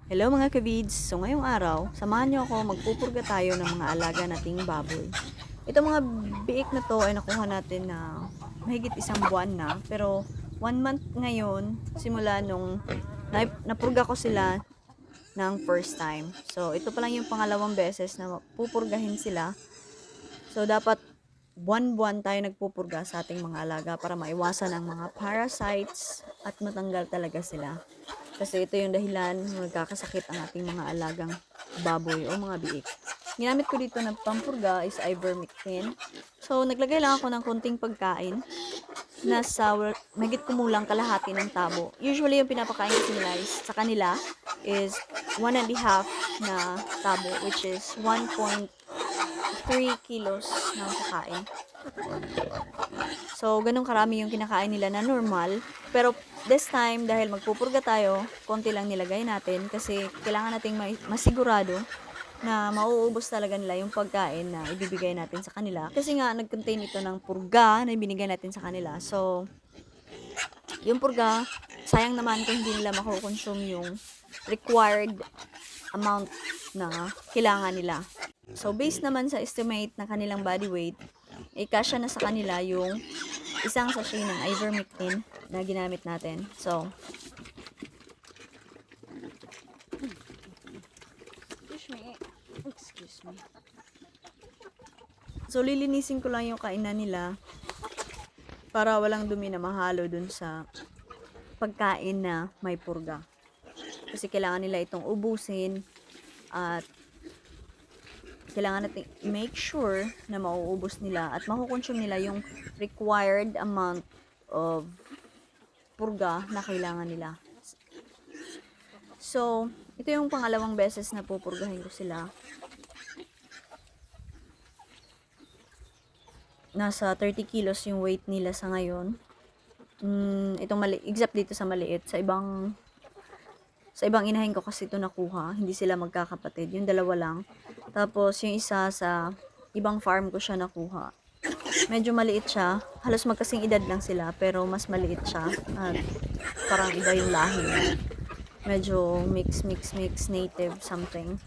Hello mga kabids! So ngayong araw, samahan niyo ako magpupurga tayo ng mga alaga nating baboy. Ito mga biik na to ay nakuha natin na mahigit isang buwan na. Pero 1 month ngayon, simula nung napurga ko sila ng first time. So ito pa lang yung pangalawang beses na pupurgahin sila. So dapat buwan-buwan tayo nagpupurga sa ating mga alaga para maiwasan ang mga parasites at matanggal talaga sila. Kasi ito yung dahilan nagkakasakit ang ating mga alagang baboy o mga biik. Ginamit ko dito na pampurga is ivermectin. So, naglagay lang ako ng konting pagkain. Nasa mahigit kumulang kalahati ng tabo. Usually, yung pinapakain ko sa kanila is 1.5 na tabo, which is 1.3 kilos ng pagkain. So, ganun karami yung kinakain nila na normal. Pero this time, dahil magpupurga tayo, konti lang nilagay natin kasi kailangan nating masigurado na mauubos talaga nila yung pagkain na ibibigay natin sa kanila. Kasi nga, nag-contain ito ng purga na ibinigay natin sa kanila. So, yung purga, sayang naman kung hindi nila makukonsume yung required amount na kailangan nila. So, based naman sa estimate na kanilang body weight, kasya na sa kanila yung isang sachet ng ivermectin na ginamit natin. So, excuse me. So, lilinisin ko lang yung kainan nila para walang dumi na mahalo dun sa pagkain na may purga. Kasi kailangan nila itong ubusin at kailangan natin make sure na mauubos nila at makukonsume nila yung required amount of purga na kailangan nila. So, ito yung pangalawang beses na pupurgahin ko sila. Nasa 30 kilos yung weight nila sa ngayon. Itong except dito sa maliit. Sa ibang inahin ko kasi ito nakuha. Hindi sila magkakapatid. Yung dalawa lang. Tapos, yung isa sa ibang farm ko siya nakuha. Medyo maliit siya. Halos magkasing edad lang sila. Pero mas maliit siya. At parang iba yung lahi niya. Medyo mix, native something.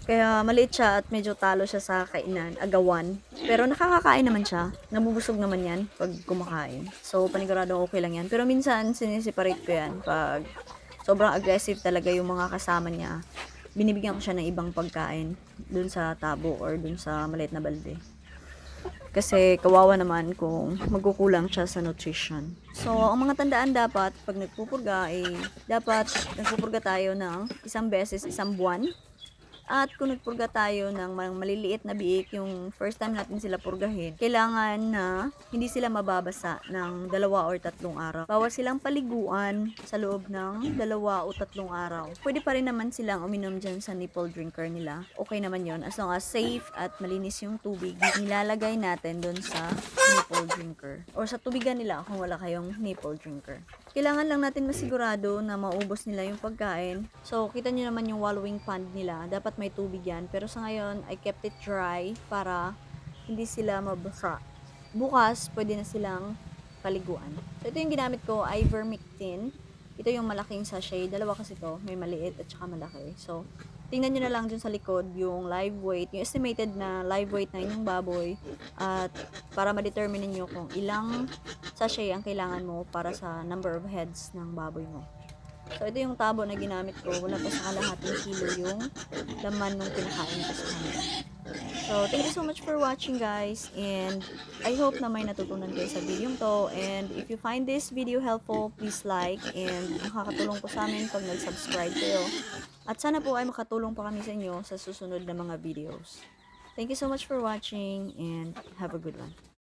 Kaya maliit siya at medyo talo siya sa kainan, agawan. Pero nakakakain naman siya. Nabubusog naman yan pag kumakain. So, paniguradong okay lang yan. Pero minsan, siniseparate ko yan pag sobrang aggressive talaga yung mga kasama niya. Binibigyan ko siya ng ibang pagkain dun sa tabo or dun sa maliit na balde. Kasi kawawa naman kung magkukulang siya sa nutrition. So, ang mga tandaan dapat pag nagpupurga ay dapat nagpupurga tayo ng isang beses, isang buwan. At kung nagpurga tayo ng maliliit na biik, yung first time natin sila purgahin, kailangan na hindi sila mababasa ng 2 or 3 araw. Bawal silang paliguan sa loob ng 2 o 3 araw. Pwede pa rin naman silang uminom dyan sa nipple drinker nila. Okay naman yon as long as safe at malinis yung tubig nilalagay natin doon sa nipple drinker. Or sa tubigan nila kung wala kayong nipple drinker. Kailangan lang natin masigurado na maubos nila yung pagkain. So, kita nyo naman yung wallowing pond nila. Dapat may tubig yan. Pero sa ngayon, I kept it dry para hindi sila mabasa. Bukas, pwede na silang paliguan. So, ito yung ginamit ko, ivermectin. Ito yung malaking sachet. Dalawa kasi to. May maliit at saka malaki. So, tingnan nyo na lang dyan sa likod yung live weight, yung estimated na live weight na inyong baboy at para ma-determine niyo kung ilang sachet ang kailangan mo para sa number of heads ng baboy mo. So, ito yung tabo na ginamit ko. Wala pa sa kalahating kilo yung laman nung kinakain ko sa kanila. So, thank you so much for watching guys and I hope na may natutunan kayo sa video to and if you find this video helpful, please like and makakatulong po sa amin pag nag-subscribe kayo. At sana po ay makatulong pa kami sa inyo sa susunod na mga videos. Thank you so much for watching and have a good one.